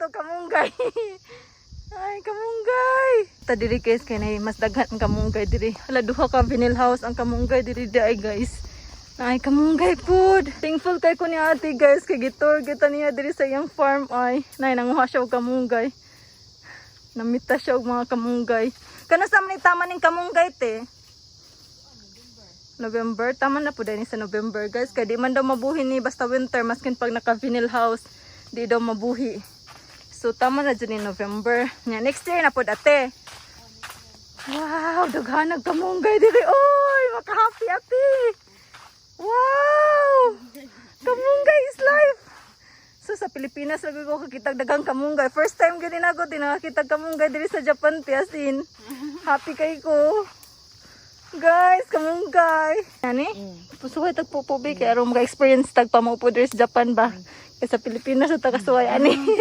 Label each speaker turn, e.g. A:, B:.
A: to kamunggay. Ay, kamunggay. Ta diri guys kay nay mas daghan ang kamunggay diri. Hala duha ka vinyl house ang kamunggay diri ay guys. Ay, kamunggay food. Thankful kay ko ni ate guys kay gitur kita niya diri sa iyang farm ay. Nay nanguha siya og kamunggay. Namita siya og mga kamunggay. Kana sa man tama ning kamunggay te? November. Tama na po din sa November guys. Kaya di man daw mabuhi ni basta winter. Maskin pag naka-vinyl house, di daw mabuhi. So tama na dyan ni November. Nya, next year na po ate. Wow, daghanag kamunggay diri. Oy, maka-happy ate. Wow! Kamunggay is life. So sa Pilipinas lagi ko kakitag dagang kamunggay. First time ganin ako din nakakitag kamunggay diri sa Japan. Tiasin. Happy kay ko. Guys, kamunggay. Ani? Pusuhay tagpupubi kaya aron mga experience tagpamupo diri sa Japan ba? Kaya sa Pilipinas sa tagasuhay ani.